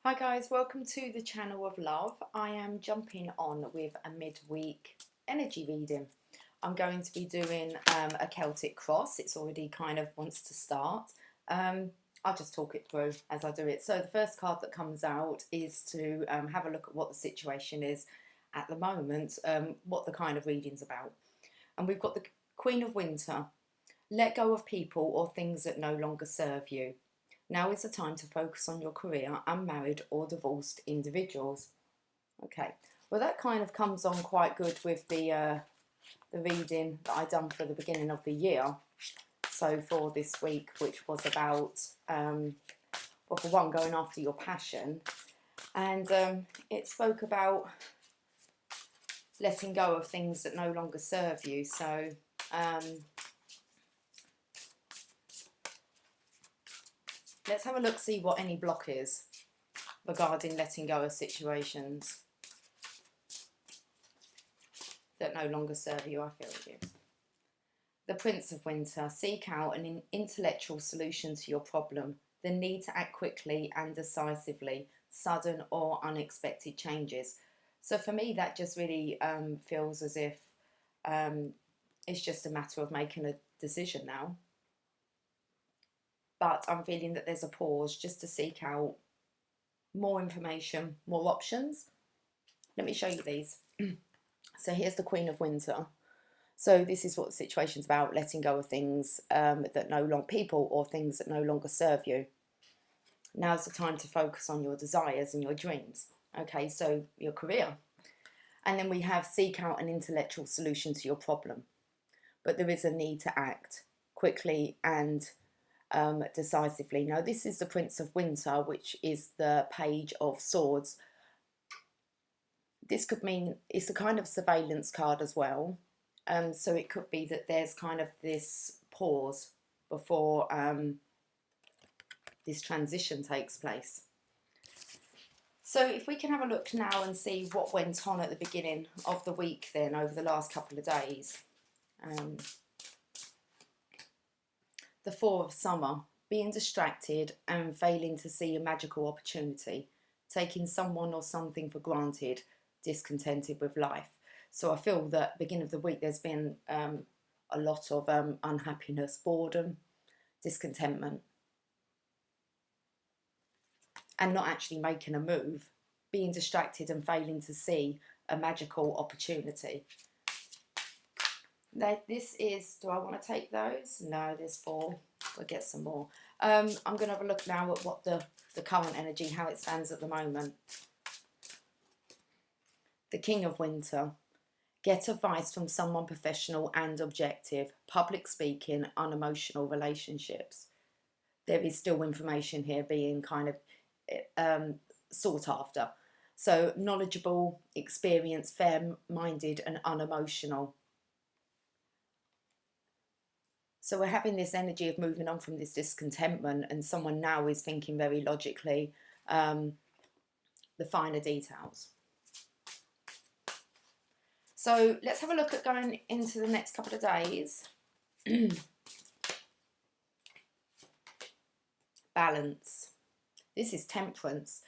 Hi guys, welcome to the channel of love. I am jumping on with a midweek energy reading. I'm going to be doing a Celtic cross. It's already kind of wants to start. I'll just talk it through as I do it. So the first card that comes out is to have a look at what the situation is at the moment, what the kind of reading's about. And we've got the Queen of Winter. Let go of people or things that no longer serve you. Now is the time to focus on your career, unmarried or divorced individuals. Okay, well that kind of comes on quite good with the reading that I done for the beginning of the year. So for this week, which was about, well for one, going after your passion. And it spoke about letting go of things that no longer serve you. So let's have a look, see what any block is regarding letting go of situations that no longer serve you. I feel you. The Prince of Winter. Seek out an intellectual solution to your problem. The need to act quickly and decisively. Sudden or unexpected changes. So for me, that just really feels as if it's just a matter of making a decision now. But I'm feeling that there's a pause just to seek out more information, more options. Let me show you these. So here's the Queen of Winter. So this is what the situation's about, letting go of things that no longer, people or things that no longer serve you. Now's the time to focus on your desires and your dreams. Okay, so your career. And then we have seek out an intellectual solution to your problem. But there is a need to act quickly and decisively. Now this is the Prince of Winter, which is the Page of Swords. This could mean it's a kind of surveillance card as well. So it could be that there's kind of this pause before this transition takes place. So if we can have a look now and see what went on at the beginning of the week then over the last couple of days. The Four of Summer. Being distracted and failing to see a magical opportunity. Taking someone or something for granted. Discontented with life. So I feel that beginning of the week there's been a lot of unhappiness, boredom, discontentment, and not actually making a move, being distracted and failing to see a magical opportunity. This is, do I want to take those? No, there's 4. I'll get some more. I'm going to have a look now at what the current energy, how it stands at the moment. The King of Winter. Get advice from someone professional and objective. Public speaking, unemotional relationships. There is still information here being kind of sought after. So knowledgeable, experienced, fair-minded and unemotional. So we're having this energy of moving on from this discontentment, and someone now is thinking very logically the finer details. So let's have a look at going into the next couple of days. Balance. This is Temperance.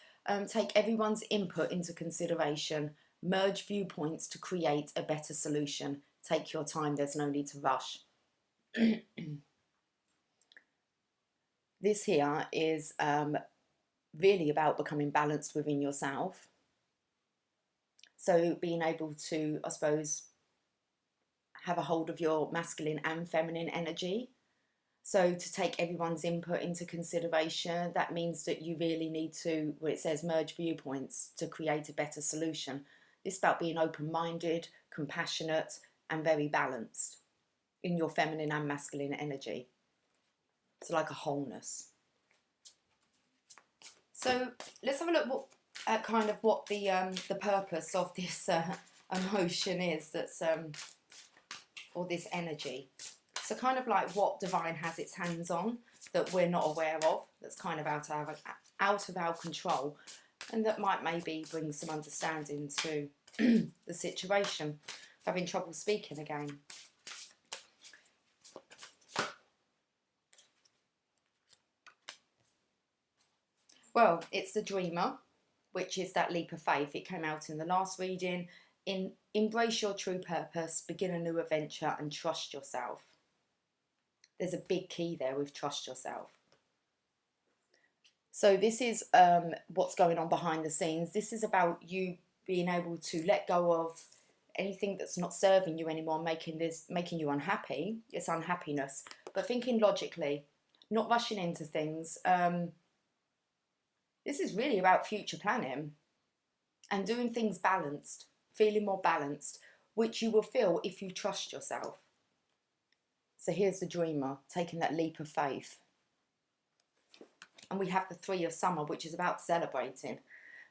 Take everyone's input into consideration. Merge viewpoints to create a better solution. Take your time, there's no need to rush. This here is really about becoming balanced within yourself. So being able to, I suppose, have a hold of your masculine and feminine energy. So to take everyone's input into consideration, that means that you really need to, where it says merge viewpoints to create a better solution. It's about being open-minded, compassionate and very balanced in your feminine and masculine energy. So like a wholeness. So let's have a look at kind of what the purpose of this emotion is, that's or this energy. So kind of like what divine has its hands on that we're not aware of, that's kind of out of our control, and that might maybe bring some understanding to the situation. Having trouble speaking again. Well, it's the dreamer, which is that leap of faith. It came out in the last reading. Embrace your true purpose, begin a new adventure, and trust yourself. There's a big key there with trust yourself. So this is what's going on behind the scenes. This is about you being able to let go of anything that's not serving you anymore, making you unhappy. It's unhappiness, but thinking logically, not rushing into things. This is really about future planning and doing things balanced, feeling more balanced, which you will feel if you trust yourself. So here's the dreamer taking that leap of faith. And we have the Three of Summer, which is about celebrating.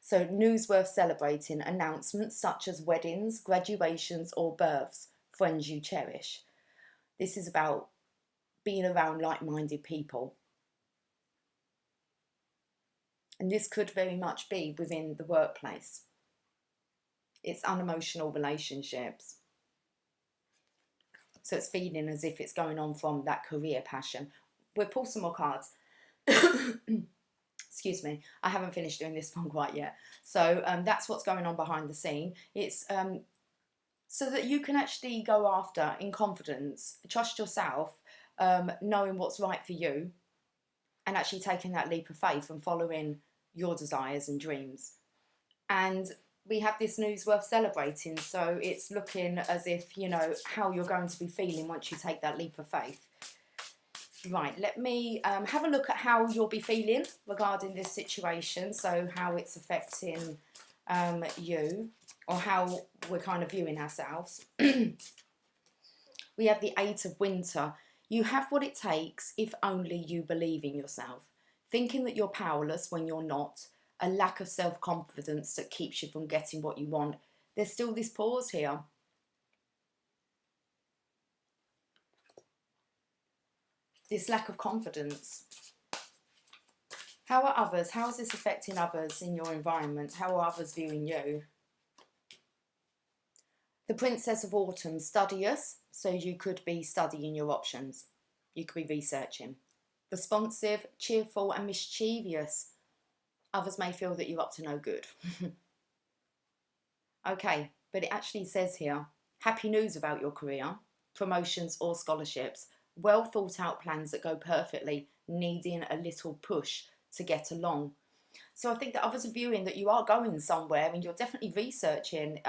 So news worth celebrating, announcements such as weddings, graduations or births, friends you cherish. This is about being around like-minded people. And this could very much be within the workplace. It's unemotional relationships. So it's feeling as if it's going on from that career passion. We'll pull some more cards. Excuse me, I haven't finished doing this one quite yet. So that's what's going on behind the scene. It's so that you can actually go after in confidence, trust yourself, knowing what's right for you, and actually taking that leap of faith and following your desires and dreams. And we have this news worth celebrating, so it's looking as if, you know, how you're going to be feeling once you take that leap of faith. Right, let me have a look at how you'll be feeling regarding this situation, so how it's affecting you, or how we're kind of viewing ourselves. We have the Eight of Winter. You have what it takes if only you believe in yourself. Thinking that you're powerless when you're not, a lack of self-confidence that keeps you from getting what you want. There's still this pause here. This lack of confidence. How are others? How is this affecting others in your environment? How are others viewing you? The Princess of Autumn, studious, so you could be studying your options. You could be researching. Responsive, cheerful and mischievous. Others may feel that you're up to no good. Okay, but it actually says here, happy news about your career, promotions or scholarships, well thought out plans that go perfectly, needing a little push to get along. So I think that others are viewing that you are going somewhere and you're definitely researching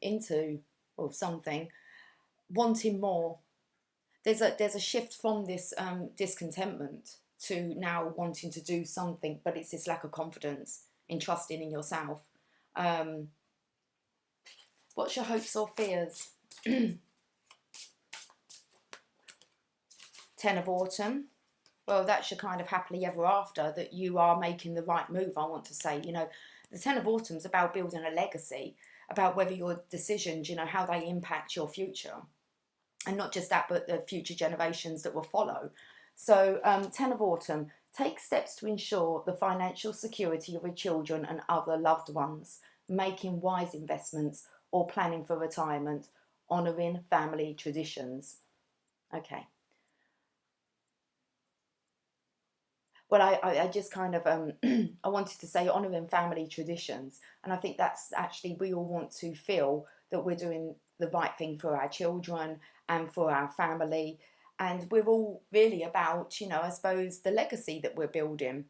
into something, wanting more. There's a shift from this discontentment to now wanting to do something, but it's this lack of confidence in trusting in yourself. What's your hopes or fears? Ten of Autumn. Well, that's your kind of happily ever after, that you are making the right move, I want to say. You know, the Ten of Autumn is about building a legacy, about whether your decisions, you know, how they impact your future. And not just that, but the future generations that will follow. So, Ten of Autumn, take steps to ensure the financial security of your children and other loved ones, making wise investments or planning for retirement, honouring family traditions. Okay. Well, I just kind of, I wanted to say honouring family traditions. And I think that's actually, we all want to feel that we're doing the right thing for our children and for our family. And we're all really about, you know, I suppose, the legacy that we're building.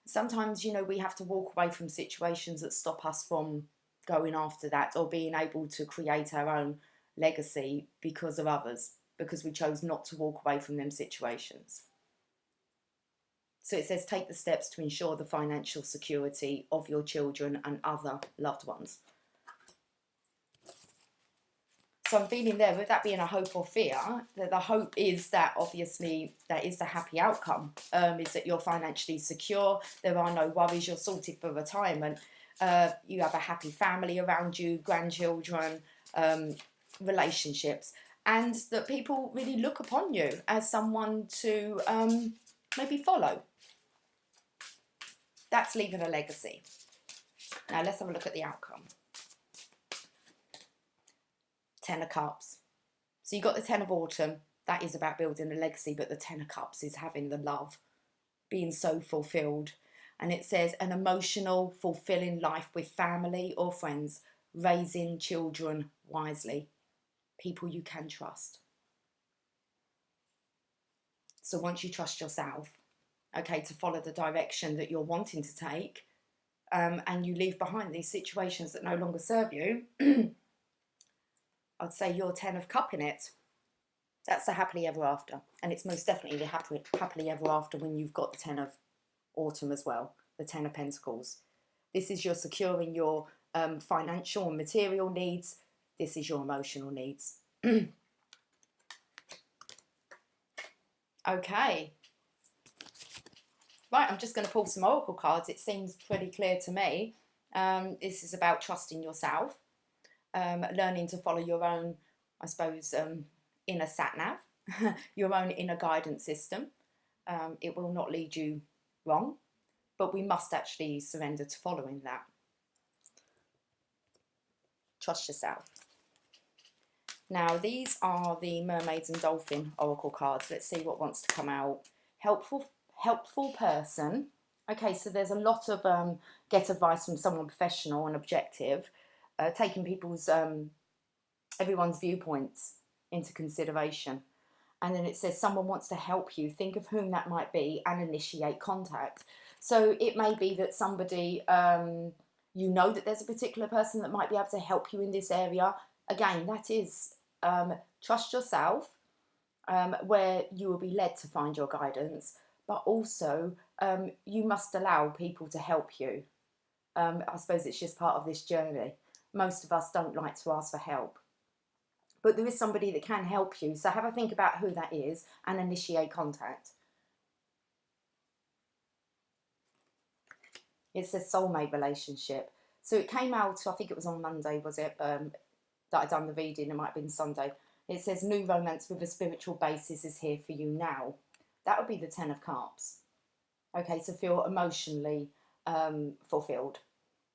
Sometimes, you know, we have to walk away from situations that stop us from going after that or being able to create our own legacy because of others, because we chose not to walk away from them situations. So it says take the steps to ensure the financial security of your children and other loved ones. So I'm feeling there, with that being a hope or fear, that the hope is that obviously that is the happy outcome, is that you're financially secure, there are no worries, you're sorted for retirement, you have a happy family around you, grandchildren, relationships, and that people really look upon you as someone to maybe follow. That's leaving a legacy. Now let's have a look at the outcome. Ten of Cups. So you've got the Ten of Autumn. That is about building a legacy, but the Ten of Cups is having the love, being so fulfilled. And it says an emotional, fulfilling life with family or friends, raising children wisely, people you can trust. So once you trust yourself, okay, to follow the direction that you're wanting to take, and you leave behind these situations that no longer serve you, I'd say you're 10 of cup in it. That's the happily ever after. And it's most definitely the happily ever after when you've got the 10 of autumn as well, the 10 of pentacles. This is your securing your financial and material needs. This is your emotional needs. Okay. Right, I'm just going to pull some oracle cards. It seems pretty clear to me. This is about trusting yourself, learning to follow your own, I suppose, inner sat-nav, your own inner guidance system. It will not lead you wrong, but we must actually surrender to following that. Trust yourself. Now, these are the Mermaids and Dolphin oracle cards. Let's see what wants to come out. Helpful person. Okay, so there's a lot of get advice from someone professional and objective, taking people's everyone's viewpoints into consideration. And then it says someone wants to help you. Think of whom that might be and initiate contact. So it may be that somebody, you know that there's a particular person that might be able to help you in this area. Again, that is trust yourself, where you will be led to find your guidance, but also you must allow people to help you. I suppose it's just part of this journey. Most of us don't like to ask for help, but there is somebody that can help you. So have a think about who that is and initiate contact. It says soulmate relationship. So it came out, I think it was on Monday, was it, that I done the reading. It might have been Sunday. It says new romance with a spiritual basis is here for you now. That would be the 10 of Cups. Okay, so feel emotionally fulfilled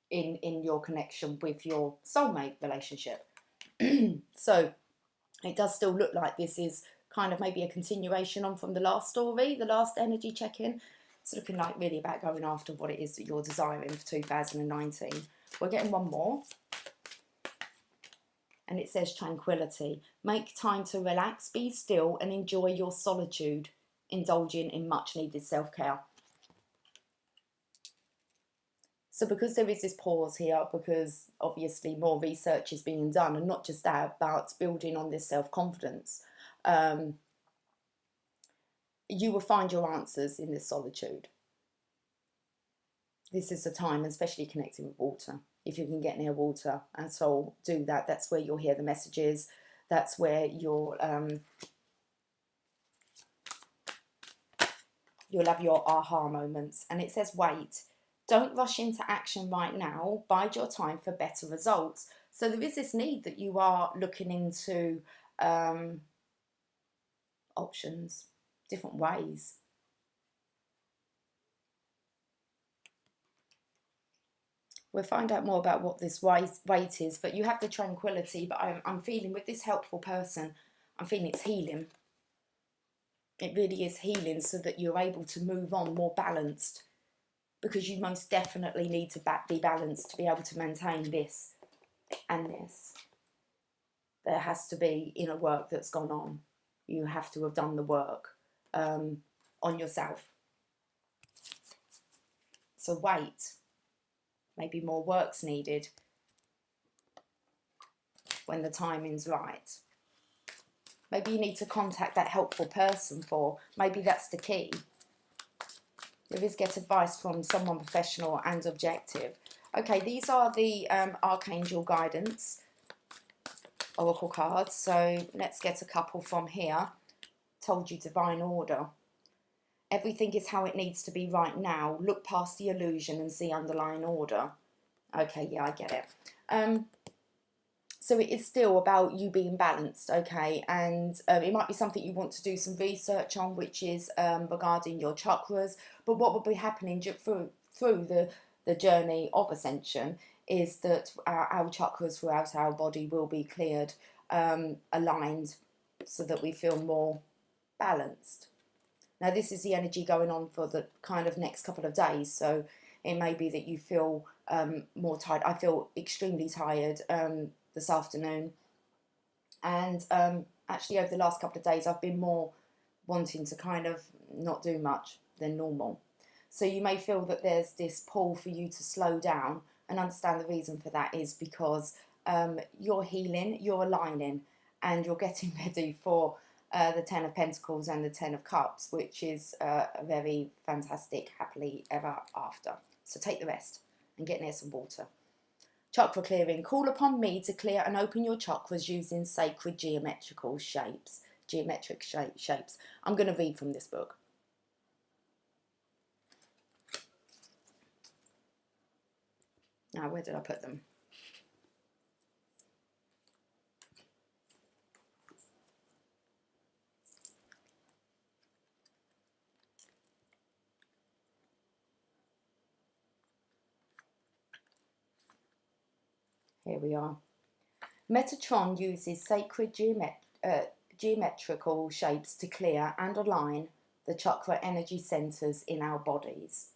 in your connection with your soulmate relationship. So it does still look like this is kind of maybe a continuation on from the last story, the last energy check-in. It's looking like really about going after what it is that you're desiring for 2019. We're getting one more. And it says tranquility. Make time to relax, be still, and enjoy your solitude, indulging in much needed self-care. So because there is this pause here, because obviously more research is being done, and not just that, about building on this self-confidence, you will find your answers in this solitude. This is the time, especially connecting with water. If you can get near water and so do that, that's where you'll hear the messages. That's where you'll have your aha moments. And it says wait. Don't rush into action right now. Bide your time for better results. So there is this need that you are looking into options, different ways. We'll find out more about what this wait is, but you have the tranquility, but I'm feeling with this helpful person, I'm feeling it's healing. It really is healing so that you're able to move on more balanced, because you most definitely need to be balanced to be able to maintain this and this. There has to be inner work that's gone on. You have to have done the work on yourself. So wait. Maybe more work's needed when the timing's right. Maybe you need to contact that helpful person maybe that's the key. There is get advice from someone professional and objective. Okay, these are the Archangel Guidance Oracle cards. So let's get a couple from here. Told you divine order. Everything is how it needs to be right now. Look past the illusion and see underlying order. Okay, yeah, I get it. So it is still about you being balanced, okay? And it might be something you want to do some research on, which is regarding your chakras. But what will be happening through the journey of ascension is that our chakras throughout our body will be cleared, aligned, so that we feel more balanced. Now this is the energy going on for the kind of next couple of days, so it may be that you feel more tired. I feel extremely tired this afternoon, and actually over the last couple of days I've been more wanting to kind of not do much than normal. So you may feel that there's this pull for you to slow down, and understand the reason for that is because you're healing, you're aligning, and you're getting ready for the Ten of Pentacles and the Ten of Cups, which is a very fantastic happily ever after. So take the rest and get near some water. Chakra clearing. Call upon me to clear and open your chakras using sacred geometrical shapes. Geometric shapes. I'm going to read from this book. Now, where did I put them? Here we are. Metatron uses sacred geometrical shapes to clear and align the chakra energy centers in our bodies.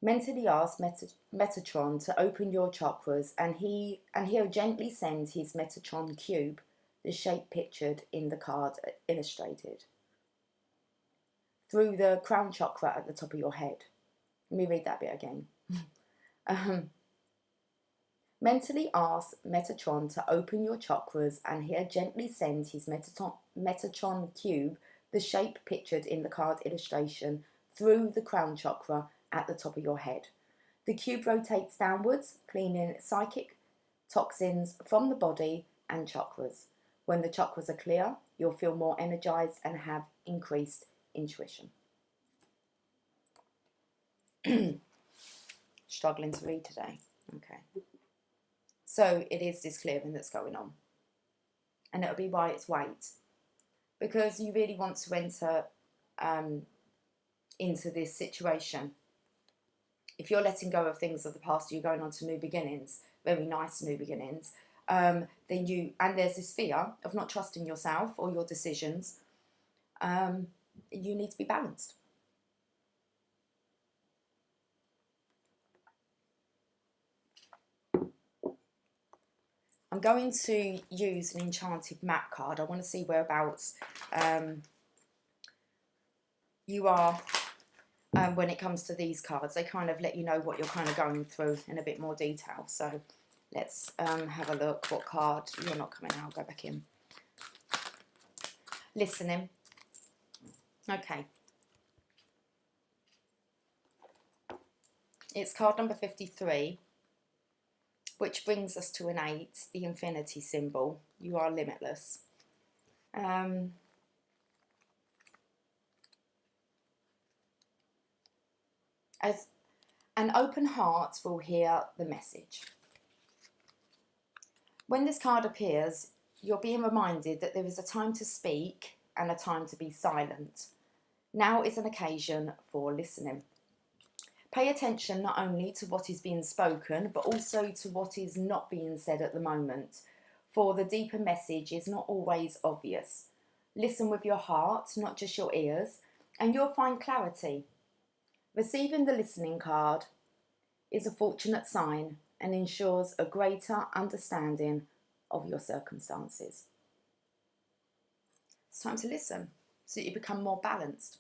Mentally ask Metatron to open your chakras, and he'll gently send his Metatron cube, the shape pictured in the card illustrated, through the crown chakra at the top of your head. Let me read that bit again. Mentally ask Metatron to open your chakras, and he'll gently send his Metatron cube, the shape pictured in the card illustration, through the crown chakra at the top of your head. The cube rotates downwards, cleaning psychic toxins from the body and chakras. When the chakras are clear, you'll feel more energized and have increased intuition. Struggling to read today. Okay. So it is this clearing that's going on. And it'll be by its weight. Because you really want to enter into this situation. If you're letting go of things of the past, you're going on to new beginnings, very nice new beginnings, and there's this fear of not trusting yourself or your decisions, you need to be balanced. I'm going to use an enchanted map card. I want to see whereabouts you are when it comes to these cards. They kind of let you know what you're kind of going through in a bit more detail. So let's have a look. What card? You're not coming out. I'll go back in. Listening. Okay. It's card number 53. Which brings us to an 8, the infinity symbol. You are limitless. As an open heart will hear the message. When this card appears, you're being reminded that there is a time to speak and a time to be silent. Now is an occasion for listening. Pay attention not only to what is being spoken, but also to what is not being said at the moment, for the deeper message is not always obvious. Listen with your heart, not just your ears, and you'll find clarity. Receiving the listening card is a fortunate sign and ensures a greater understanding of your circumstances. It's time to listen so that you become more balanced.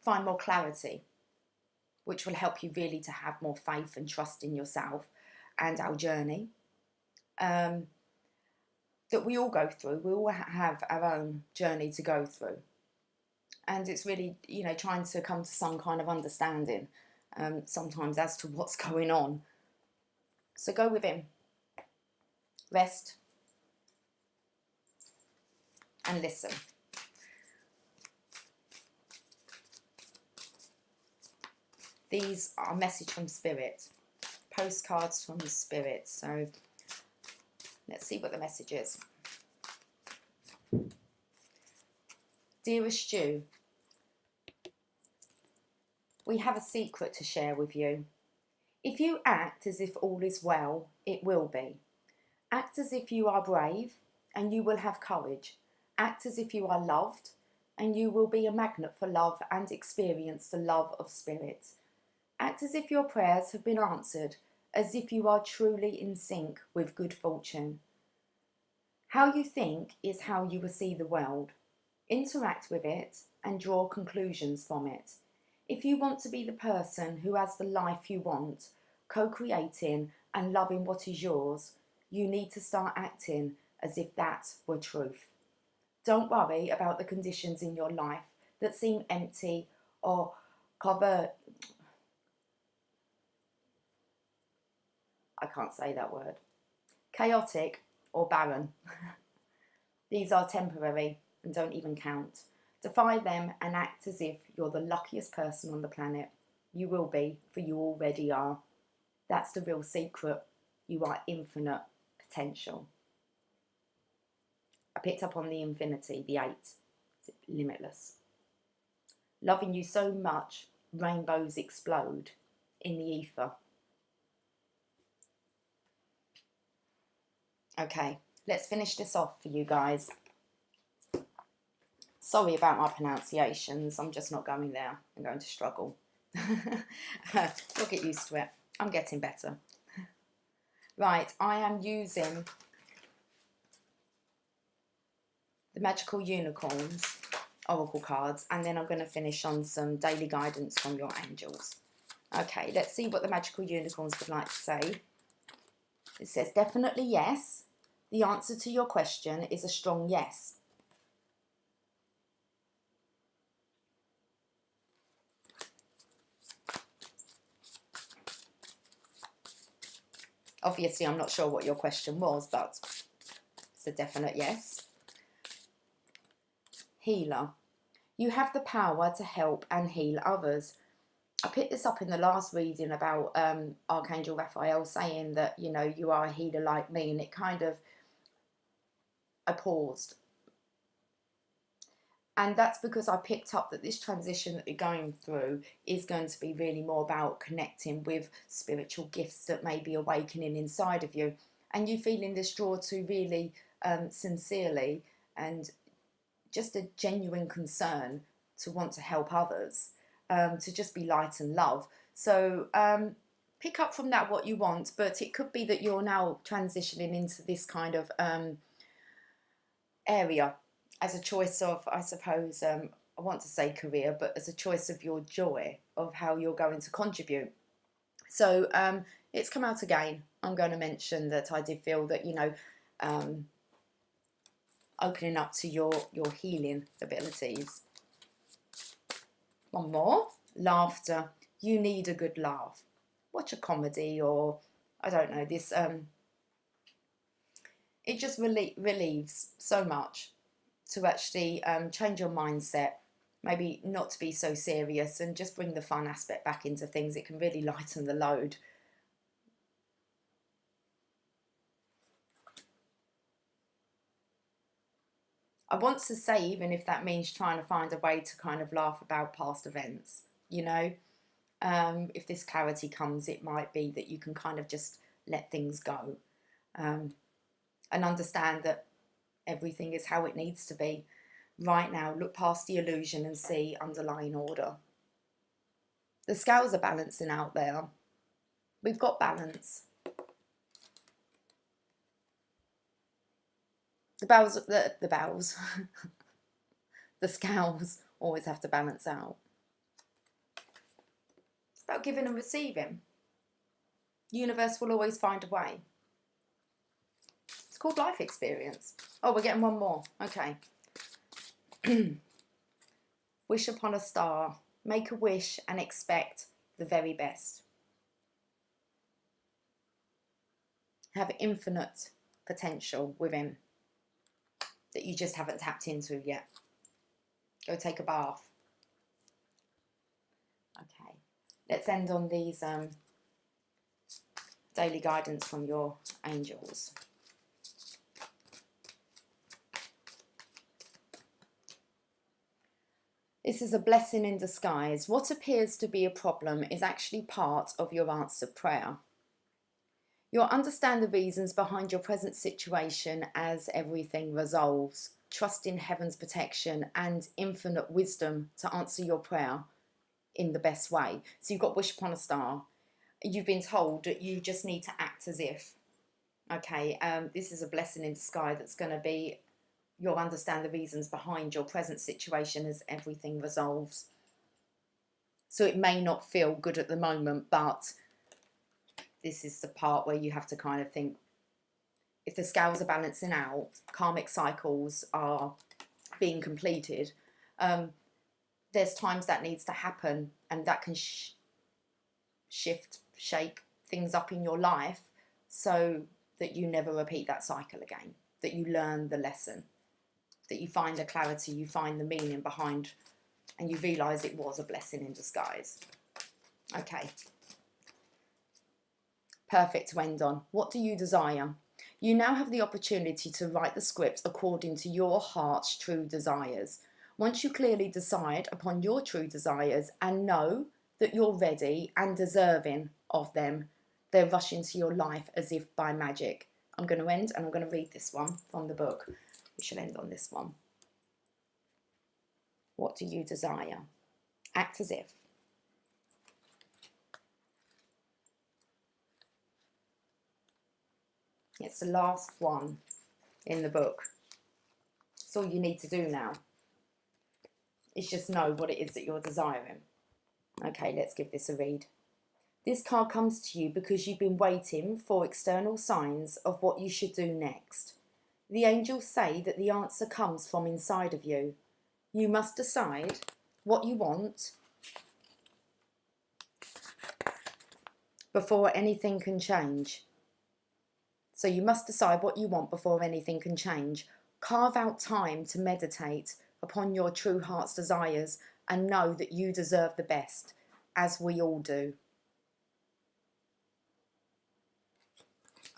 Find more clarity, which will help you really to have more faith and trust in yourself and our journey that we all go through. We all have our own journey to go through. And it's really, trying to come to some kind of understanding sometimes as to what's going on. So go within. Rest. And listen. These are a message from Spirit, postcards from the Spirit. So let's see what the message is. Dearest Stu, we have a secret to share with you. If you act as if all is well, it will be. Act as if you are brave and you will have courage. Act as if you are loved and you will be a magnet for love and experience the love of spirit. Act as if your prayers have been answered, as if you are truly in sync with good fortune. How you think is how you will see the world. Interact with it and draw conclusions from it. If you want to be the person who has the life you want, co-creating and loving what is yours, you need to start acting as if that were truth. Don't worry about the conditions in your life that seem empty or I can't say that word. Chaotic or barren. These are temporary and don't even count. Defy them and act as if you're the luckiest person on the planet. You will be, for you already are. That's the real secret. You are infinite potential. I picked up on the infinity, the 8. It's limitless. Loving you so much, rainbows explode in the ether. Okay, let's finish this off for you guys. Sorry about my pronunciations. I'm just not going there. I'm going to struggle. You'll get used to it. I'm getting better. Right, I am using the Magical Unicorns Oracle cards, and then I'm going to finish on some daily guidance from your angels. Okay, let's see what the Magical Unicorns would like to say. It says, definitely yes. The answer to your question is a strong yes. Obviously, I'm not sure what your question was, but it's a definite yes. Healer. You have the power to help and heal others. I picked this up in the last reading about Archangel Raphael saying that, you know, you are a healer like me, and it kind of, I paused. And that's because I picked up that this transition that you're going through is going to be really more about connecting with spiritual gifts that may be awakening inside of you. And you feeling this draw to really sincerely and just a genuine concern to want to help others, to just be light and love. So pick up from that what you want, but it could be that you're now transitioning into this kind of area as a choice of, I suppose, I want to say career, but as a choice of your joy of how you're going to contribute. So it's come out again. I'm going to mention that I did feel that, you know, opening up to your healing abilities. One more. Laughter. You need a good laugh. Watch a comedy, or I don't know, this it just relieves so much to actually change your mindset, maybe not to be so serious, and just bring the fun aspect back into things. It can really lighten the load. I want to say, even if that means trying to find a way to kind of laugh about past events, you know, if this clarity comes, it might be that you can kind of just let things go, and understand that everything is how it needs to be right now. Look past the illusion and see underlying order. The scales are balancing out there. We've got balance. The scales always have to balance out. It's about giving and receiving. The universe will always find a way. It's called life experience. Oh, we're getting one more. Okay. Wish upon a star. Make a wish and expect the very best. Have infinite potential within that you just haven't tapped into yet. Go take a bath. Okay. Let's end on these daily guidance from your angels. This is a blessing in disguise. What appears to be a problem is actually part of your answered prayer. You'll understand the reasons behind your present situation as everything resolves. trust in heaven's protection and infinite wisdom to answer your prayer in the best way. So you've got wish upon a star. You've been told that you just need to act as if. Okay, this is a blessing in disguise that's going to be, you'll understand the reasons behind your present situation as everything resolves. So it may not feel good at the moment, but this is the part where you have to kind of think, if the scales are balancing out, karmic cycles are being completed, there's times that needs to happen, and that can shift, shake things up in your life so that you never repeat that cycle again, that you learn the lesson, that you find the clarity, you find the meaning behind, and you realise it was a blessing in disguise. Okay. Perfect to end on. What do you desire? You now have the opportunity to write the script according to your heart's true desires. Once you clearly decide upon your true desires and know that you're ready and deserving of them, they'll rush into your life as if by magic. I'm going to end and I'm going to read this one from the book. We shall end on this one. What do you desire? Act as if. It's the last one in the book. It's all you need to do now. It's just know what it is that you're desiring. Okay, let's give this a read. This card comes to you because you've been waiting for external signs of what you should do next. The angels say that the answer comes from inside of you. You must decide what you want before anything can change. So you must decide what you want before anything can change. Carve out time to meditate upon your true heart's desires and know that you deserve the best, as we all do.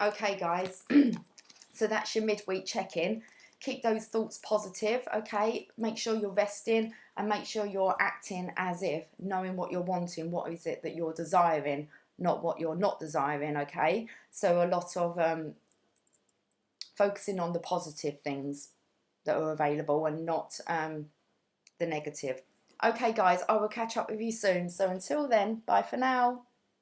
Okay, guys, so that's your midweek check-in. Keep those thoughts positive, okay? Make sure you're resting and make sure you're acting as if, knowing what you're wanting, what is it that you're desiring, not what you're not desiring, okay? So a lot of focusing on the positive things that are available and not the negative. Okay, guys, I will catch up with you soon. So until then, bye for now.